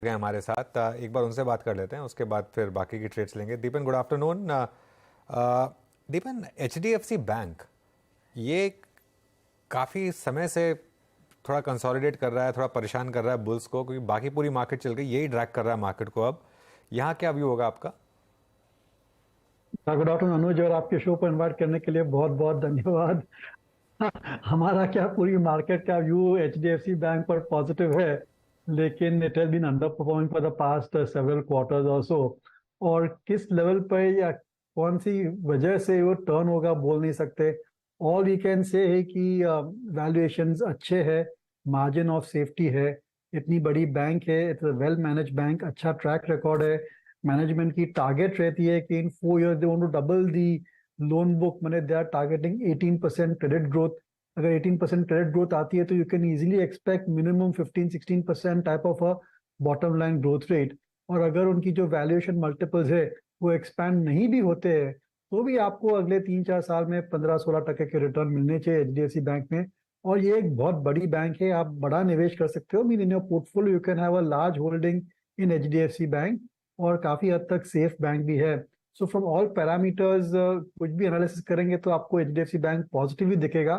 गए हमारे साथ। एक बार उनसे बात कर लेते हैं, उसके बाद फिर बाकी की ट्रेड्स लेंगे। दीपन, गुड आफ्टरनून। दीपन, एचडीएफसी बैंक ये काफ़ी समय से थोड़ा कंसोलिडेट कर रहा है, थोड़ा परेशान कर रहा है बुल्स को, क्योंकि बाकी पूरी मार्केट चल गई, यही ड्रैग कर रहा है मार्केट को। अब यहाँ क्या व्यू होगा आपका? गुड आफ्टरनून अनुज, और आपके शो पर इनवाइट करने के लिए बहुत बहुत धन्यवाद। हमारा क्या, पूरी मार्केट का व्यू एचडीएफसी बैंक पर पॉजिटिव है, लेकिन it has been underperforming for the past several quarters also. और किस लेवल पर या कौन सी वजह से वो टर्न होगा बोल नहीं सकते। ऑल वी कैन से है कि वैल्यूएशंस अच्छे है, मार्जिन ऑफ सेफ्टी है, इतनी बड़ी बैंक है, it's a well managed bank, अच्छा ट्रैक रिकॉर्ड है। मैनेजमेंट की टारगेट रहती है कि in 4 years they want to double the loan book, मैंने they are targeting 18% credit growth. अगर 18% क्रेडिट ग्रोथ आती है तो you can easily expect minimum 15-16% type of a bottom line growth rate. और अगर उनकी जो वैल्यूएशन मल्टीपल्स है वो एक्सपैंड नहीं भी होते हैं तो भी आपको अगले 3-4 साल में 15-16% के रिटर्न मिलने चाहिए एचडीएफसी बैंक में। और ये एक बहुत बड़ी बैंक है, आप बड़ा निवेश कर सकते हो। Mean in your portfolio you can have a large holding in HDFC bank, और काफी हद तक सेफ बैंक भी है। सो फ्रॉम ऑल पैरामीटर्स कुछ भी एनालिसिस करेंगे तो आपको एचडीएफसी बैंक पॉजिटिव ही दिखेगा,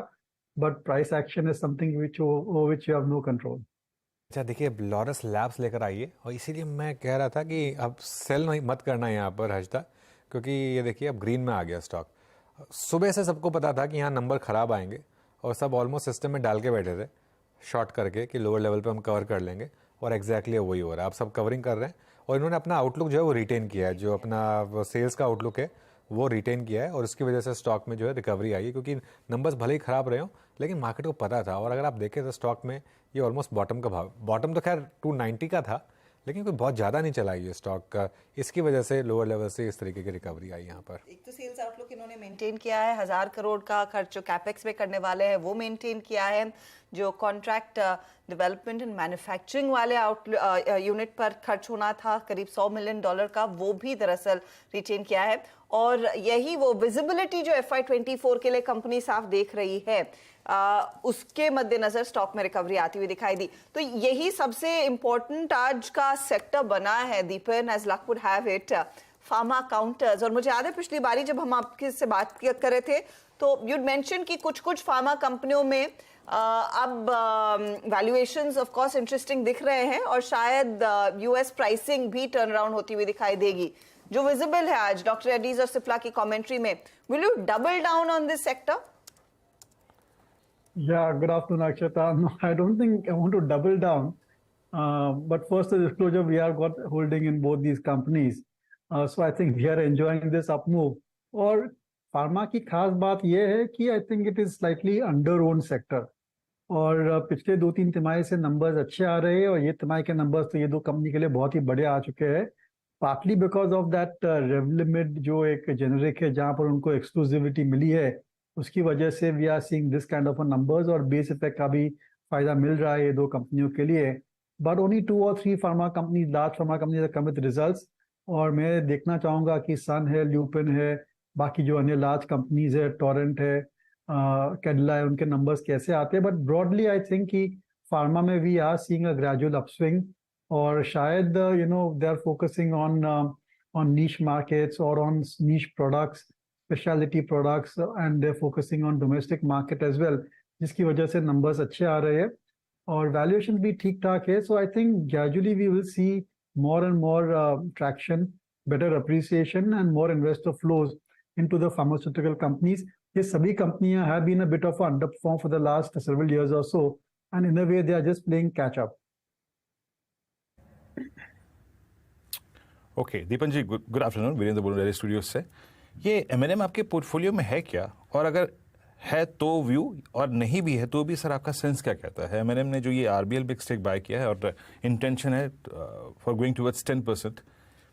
but price action is something which you have no control. अच्छा, देखिए, अब लॉरस लैब्स लेकर आइए, और इसीलिए मैं कह रहा था कि अब सेल नहीं मत करना यहाँ पर हजता, क्योंकि ये देखिए अब ग्रीन में आ गया स्टॉक। सुबह से सबको पता था कि यहाँ नंबर ख़राब आएंगे, और सब ऑलमोस्ट सिस्टम में डाल के बैठे थे शॉर्ट करके कि लोअर लेवल पे हम कवर कर लेंगे, और एग्जैक्टली वही हो रहा है। आप सब कवरिंग कर रहे हैं, और इन्होंने अपना आउटलुक जो है वो रिटेन किया है, जो अपना सेल्स का आउटलुक है वो रिटेन किया है, और उसकी वजह से स्टॉक में जो है रिकवरी आई है। क्योंकि नंबर्स भले ही ख़राब रहे हों, लेकिन मार्केट को पता था। और अगर आप देखें तो स्टॉक में ये ऑलमोस्ट बॉटम का भाव, बॉटम तो खैर 290 का था, लेकिन कोई बहुत ज़्यादा नहीं चला ये स्टॉक का। इसकी वजह से लोअर लेवल से इस तरीके की रिकवरी आई यहाँ पर। एक तो सेल्स आउटलुक इन्होंने मेंटेन किया है, 1,000 करोड़ का खर्च जो कैपेक्स में करने वाले हैं वो मेंटेन किया है, जो कॉन्ट्रैक्ट डेवलपमेंट एंड मैन्युफैक्चरिंग वाले यूनिट पर खर्च होना था करीब $100 मिलियन का, वो भी दरअसल रिटेन किया है। और यही वो विजिबिलिटी जो FY24 के लिए कंपनी साफ देख रही है, उसके मद्देनजर स्टॉक में रिकवरी आती हुई दिखाई दी। तो यही सबसे इंपॉर्टेंट आज का सेक्टर बना है Deepan, as luck would have it, pharma counters. और मुझे याद है पिछली बारी जब हम आपके से बात कर रहे थे तो यूड मेंशन कि कुछ कुछ फार्मा कंपनियों में अब वैल्यूएशंस ऑफ कोर्स इंटरेस्टिंग दिख रहे हैं, और शायद यूएस प्राइसिंग भी टर्न अराउंड होती हुई दिखाई देगी, जो विजिबल है आज डॉक्टर रेड्डीज और सिप्ला की कमेंट्री में। Will U double down on this sector? Yeah, good afternoon, Akshata. No, I don't think I want to double down. But first, the disclosure, we are got holding in both these companies. So I think we are enjoying this up move. और pharma की खास बात यह है कि I think it is slightly under own sector. और पिछले 2-3 तिमाही से नंबर्स अच्छे आ रहे हैं, और ये तिमाही के नंबर्स तो ये दो कंपनी के लिए बहुत ही बड़े आ चुके हैं, पार्टली बिकॉज ऑफ दैट रेवलिमिड जो एक जेनरिक है जहां पर उनको एक्सक्लूसिविटी मिली है, उसकी वजह से we are seeing this kind of numbers, और बेस इफेक्ट का भी फायदा मिल रहा है ये दो कंपनियों के लिए। But only 2 or 3 pharma company, large pharma company come with results. और मैं देखना चाहूंगा कि सन है, ल्यूपिन है, बाकी जो अन्य लार्ज कंपनीज है, टोरेंट है, कैडिला है, उनके नंबर्स कैसे आते हैं। बट ब्रॉडली आई थिंक कि फार्मा में we are seeing a gradual upswing, और शायद they are focusing on niche markets और on niche products, specialty products, and they focusing on domestic market as well, जिसकी वजह से नंबर्स अच्छे आ रहे हैं और वैल्यूएशन भी ठीक ठाक है। So I think gradually we will see more and more traction, better appreciation, and more investor flows into the pharmaceutical companies. ये सभी कंपनियां have been a bit of underperform for the last several years or so, and in a way they are just playing catch up. Okay Deepan ji, good afternoon. Virendra बोल रहे studio से। ये MNM आपके portfolio में है क्या, और अगर है तो व्यू, और नहीं भी है तो भी सर आपका सेंस क्या कहता है? एमएनएम ने जो ये आरबीएल बिग स्टेक बाय किया है और इंटेंशन है फॉर गोइंग टुवर्ड्स 10%,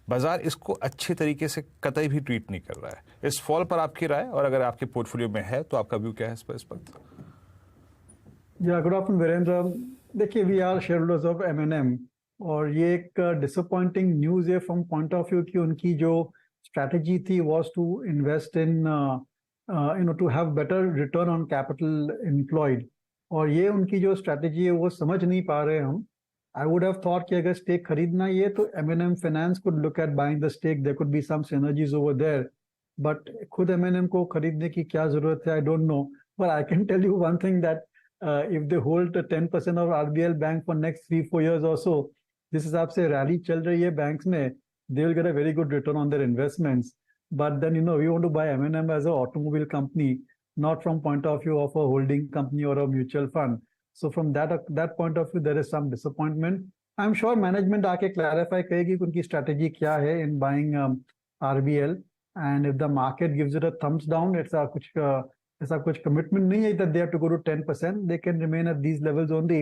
बाजार इसको अच्छे तरीके से कतई भी ट्रीट नहीं कर रहा है। इस फॉल पर आपकी राय, और अगर आपके पोर्टफोलियो में है तो आपका व्यू क्या है इस पर? या गुड आफ्टरनून वीरेंद्र। देखिए, we are share holders of M&M, और ये एक डिसअपॉइंटिंग न्यूज़ है फ्रॉम पॉइंट ऑफ व्यू कि उनकी जो स्ट्रैटेजी थी was to invest in to have better return on capital employed, और ये उनकी जो स्ट्रैटेजी है वो समझ नहीं पा रहे हम। I would have thought कि अगर stake खरीदना ही है तो M&M Finance could look at buying the stake. There could be some synergies over there. But खुद M&M को खरीदने की क्या जरूरत है? I don't know. But I can tell you one thing that if they hold 10% of RBL Bank for next 3-4 years or so, जिस हिसाब से rally चल रही है banks में, they will get a very good return on their investments. But then, we want to buy M&M as an automobile company, not from point of view of a holding company or a mutual fund. So from that point of view, there is some disappointment. I'm sure management आके clarify करेगी कि उनकी strategy क्या है in buying RBL. And if the market gives it a thumbs down, ऐसा कुछ commitment नहीं है that they have to go to 10%. They can remain at these levels only.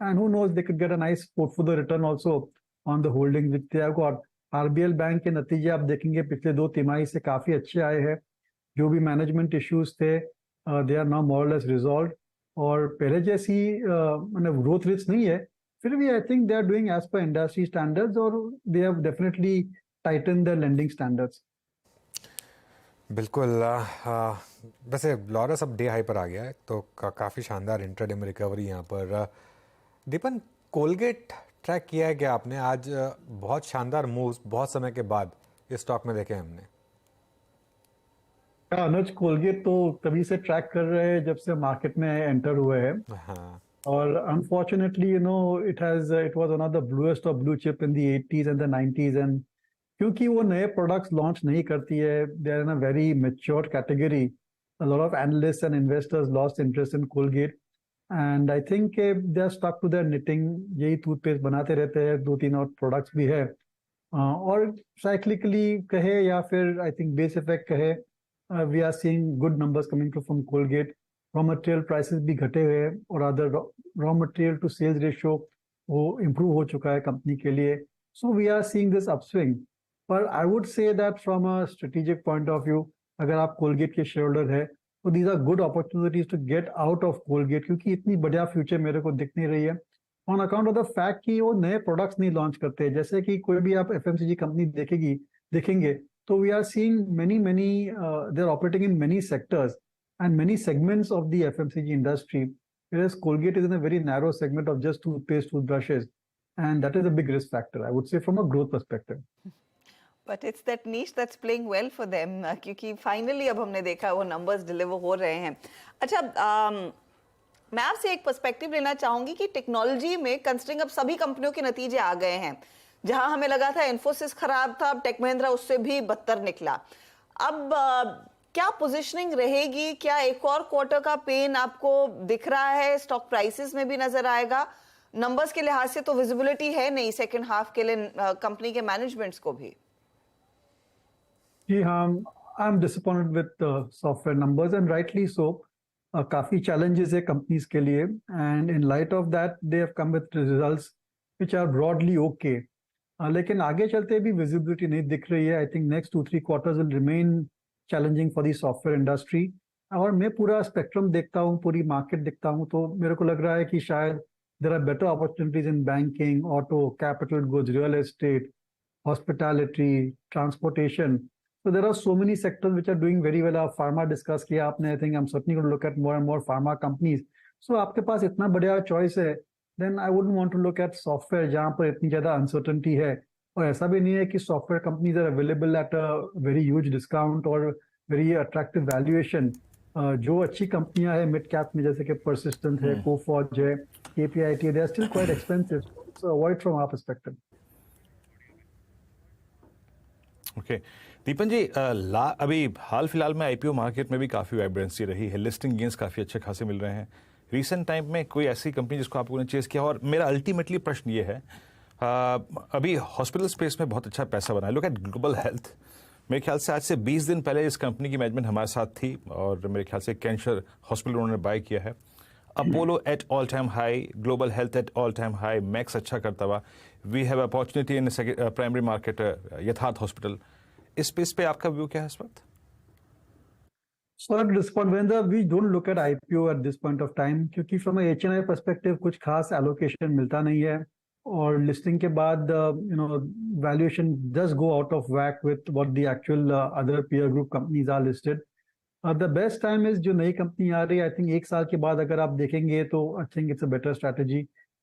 And who knows, they could get a nice portfolio return also on the holdings which they have got. RBL bank के नतीजे आप देखेंगे पिछले 2 तिमाही से काफी अच्छे आए हैं. जो भी मैनेजमेंट इश्यूज थे, दे आर नाउ मोर और लेस रिजॉल्व्ड. और पहले जैसी मतलब ग्रोथ रेट्स नहीं है, फिर भी I think they are doing as per industry standards और they have definitely tighten their lending standards. बिल्कुल. वैसे लॉरस अब डे हाई पर आ गया है तो काफ़ी शानदार इंट्राडे में रिकवरी यहाँ पर. दीपन, कोलगेट ट्रैक किया है क्या आपने? आज बहुत शानदार मूव्स बहुत समय के बाद इस स्टॉक में देखे हमने. अनुज, कोलगेट तो तभी से ट्रैक कर रहे हैं जब से मार्केट में एंटर हुए हैं. हाँ. और unfortunately it was one of the bluest of blue chip in the 80s and the 90s. And क्योंकि वो नए प्रोडक्ट्स लॉन्च नहीं करती है, they are in a very mature category. A lot of analysts and investors lost interest in Colgate. And I think they are stuck to their knitting. यही toothpaste बनाते रहते हैं, 2-3 और प्रोडक्ट्स भी है. और साइक्लिकली कहे या फिर आई थिंक बेस इफेक्ट कहे, we are seeing good numbers coming from Colgate. Raw material prices भी घटे हुए हैं और other raw material to sales ratio वो इम्प्रूव हो चुका है कंपनी के लिए. So we are seeing this upswing. पर I would say that from a strategic point of view, अगर आप कोलगेट के शेयर होल्डर है तो these are good opportunities to get out of Colgate, क्योंकि इतनी बढ़िया फ्यूचर मेरे को दिख नहीं रही है on account of the fact कि वो नए प्रोडक्ट्स नहीं लॉन्च करते. जैसे कि कोई भी आप एफएमसीजी कंपनी देखेंगे तो we are seeing many they are operating in many sectors and many segments of the FMCG industry, whereas Colgate is in a very narrow segment of just toothpaste, toothbrushes, and that is a big risk factor, I would say, from a growth perspective. But it's that niche that's playing well for them, क्योंकि finally अब हमने देखा वो numbers deliver हो रहे हैं. अच्छा, मैं आपसे एक पर्सपेक्टिव लेना चाहूंगी कि टेक्नोलॉजी में कंसिडरिंग अब सभी कंपनियों के नतीजे आ गए हैं. जहां हमें लगा था इन्फोसिस खराब था, अब टेक महिंद्रा उससे भी बदतर निकला. अब क्या पोजीशनिंग रहेगी? क्या एक और क्वार्टर का पेन आपको दिख रहा है? स्टॉक प्राइसेस में भी नजर आएगा? नंबर्स के लिहाज से तो विजिबिलिटी है नहीं सेकंड हाफ के लिए कंपनी के मैनेजमेंट्स को भी. जी हाँ, I am disappointed with software numbers and rightly so. काफी चैलेंजेस है कंपनीज के लिए and in light of that they have come with results which are broadly okay. लेकिन आगे चलते भी विजिबिलिटी नहीं दिख रही है. I think next 2-3 quarters will remain challenging for the software industry. और मैं पूरा स्पेक्ट्रम देखता हूँ, पूरी मार्केट देखता हूँ, तो मेरे को लग रहा है कि शायद there are better opportunities in banking, auto, capital goods, real estate, hospitality, transportation. So there are so many sectors which are doing very well. आप फार्मा डिस्कस किया आपने. I think I'm certainly going to look at more and more pharma companies. So आपके पास इतना बढ़िया choice है, then I wouldn't want to look at software जहाँ पर इतनी ज़्यादा अनसर्टनिटी है. और ऐसा भी नहीं है कि software companies are available at a very huge discount और वेरी अट्रैक्टिव वैल्यूएशन. जो अच्छी कंपनियां हैं मिड कैप में, जैसे कि परसिस्टेंट है, कोफॉर्ज है, KPIT, they are still quite expensive. So avoid from our perspective. Okay Deepan ji, अभी हाल फिलहाल में आईपीओ मार्केट में भी काफ़ी वाइब्रेंसी रही है. लिस्टिंग गेंस काफ़ी अच्छे खासे मिल रहे हैं. रीसेंट टाइम में कोई ऐसी कंपनी जिसको आप लोगों ने चेस किया? और मेरा अल्टीमेटली प्रश्न ये है, अभी हॉस्पिटल स्पेस में बहुत अच्छा पैसा बना है. Look at global health. मेरे ख्याल से आज से 20 दिन पहले इस कंपनी की मैनेजमेंट हमारे साथ थी और मेरे ख्याल से कैंसर हॉस्पिटल उन्होंने बाय किया है. Apollo at all time high, Global Health at all time high, Max अच्छा करता हुआ. We have opportunity in primary market Yatharth hospital. इस स्पेस पे आपका व्यू क्या है इस वक्त? So at this point, Vendor, we don't look at IPO at this point of time क्योंकि from a HNI perspective कुछ खास allocation मिलता नहीं है. और लिस्टिंग के बाद valuation does go out of whack with what the actual other peer group companies are listed. The best time is जो नई कंपनी आ रही है. I think 1 साल के बाद अगर आप देखेंगे तो I think it's a better strategy.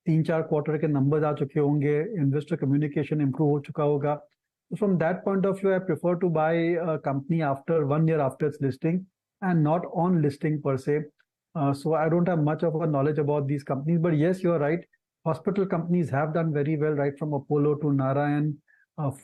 3-4 quarter के नंबर्स आ चुके होंगे, इन्वेस्टर कम्युनिकेशन इंप्रूव हो चुका होगा. From that point of view, I prefer to buy a company after 1 year after its listing and not on listing per se. So I don't have much of a knowledge about these companies, but yes, you're right. Hospital companies have done very well, right from Apollo to Narayan,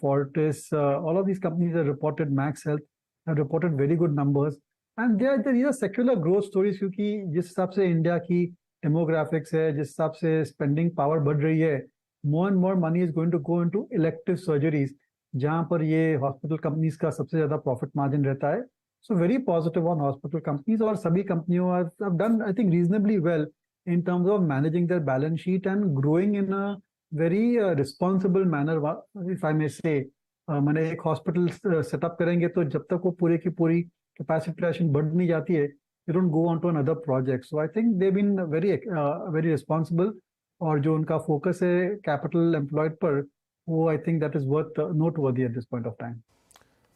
Fortis. All of these companies have reported, Max Health have reported very good numbers. And these are secular growth stories क्योंकि जिस हिसाब से India की demographics है, जिस हिसाब से spending power बढ़ रही है, more and more money is going to go into elective surgeries, जहाँ पर ये हॉस्पिटल कंपनीज का सबसे ज्यादा प्रॉफिट मार्जिन रहता है. So very positive on hospital companies और सभी कंपनियों have done I think reasonably well in terms of managing their balance sheet and growing in a very responsible manner, if I may say. मैंने एक hospital setup करेंगे तो जब तक वो पूरी की पूरी कैपेसिटी बढ़ नहीं जाती है, you don't go on to another project. So I think they've been very responsible और जो उनका फोकस है कैपिटल एम्प्लॉयड पर, वो I think that is worth noteworthy at this point of time.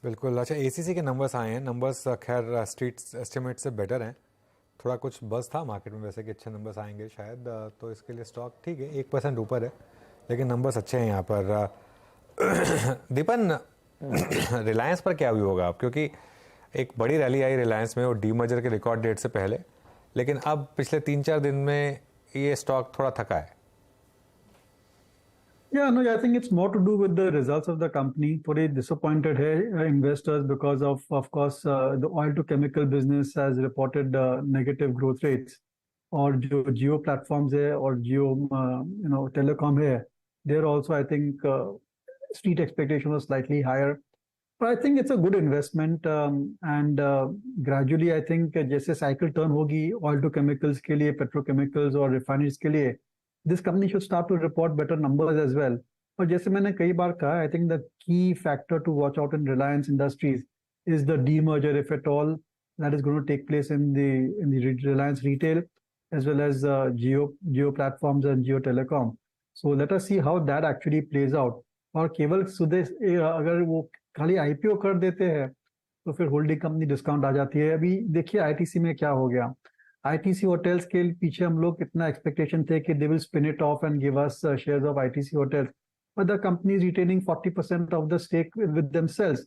बिल्कुल. अच्छा, एसीसी के नंबर्स आए हैं. नंबर्स खैर स्ट्रीट एस्टिमेट से बेटर हैं. थोड़ा कुछ बस था मार्केट में वैसे कि अच्छे नंबर्स आएंगे शायद, तो इसके लिए स्टॉक ठीक है 1% ऊपर है, लेकिन नंबर्स अच्छे हैं यहाँ पर. दीपन, रिलायंस पर क्या व्यू होगा आप, क्योंकि एक बड़ी रैली आई रिलायंस में और डीमर्जर के रिकॉर्ड डेट से पहले, लेकिन अब पिछले 3-4 दिन में ये स्टॉक थोड़ा थका है. Yeah, no, I think it's more to do with the results of the company. थोड़े disappointed है investors because of course, the oil to chemical business has reported negative growth rates. और जो Jio platforms है और Jio telecom है, they're also I think street expectation was slightly higher. But I think it's a good investment and gradually I think जैसे cycle turn होगी oil to chemicals के लिए, petrochemicals और refineries के लिए, this company should start to report better numbers as well. और जैसे मैंने कई बार कहा, I think the key factor to watch out in Reliance Industries is the demerger, if at all, that is going to take place in the Reliance Retail as well as Jio platforms and Jio Telecom. So let us see how that actually plays out. और केवल अगर वो खाली IPO कर देते हैं तो फिर होल्डिंग कंपनी डिस्काउंट आ जाती है. अभी देखिए ITC में क्या हो गया. ITC hotels के पीछे हम लोग कितना एक्सपेक्टेशन थे कि they will spin it off and give us shares of ITC hotels, but the company is retaining 40% of the stake with themselves.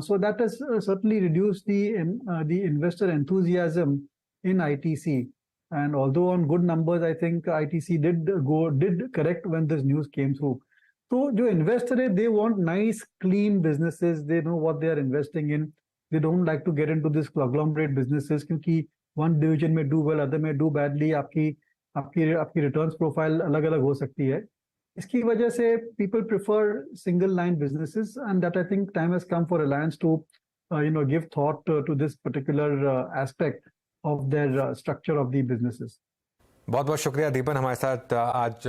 So that has certainly reduced the investor enthusiasm in ITC. And although on good numbers, I think ITC did correct when this news came through. So जो investor है, they want nice clean businesses. They know what they are investing in. They don't like to get into this conglomerate businesses क्योंकि one division may do well, other may do badly. आपकी returns profile अलग-अलग हो सकती है. इसकी वजह से people prefer single line businesses, and that I think time has come for Reliance to give thought to this particular aspect of their structure of the businesses. बहुत बहुत शुक्रिया दीपन, हमारे साथ आज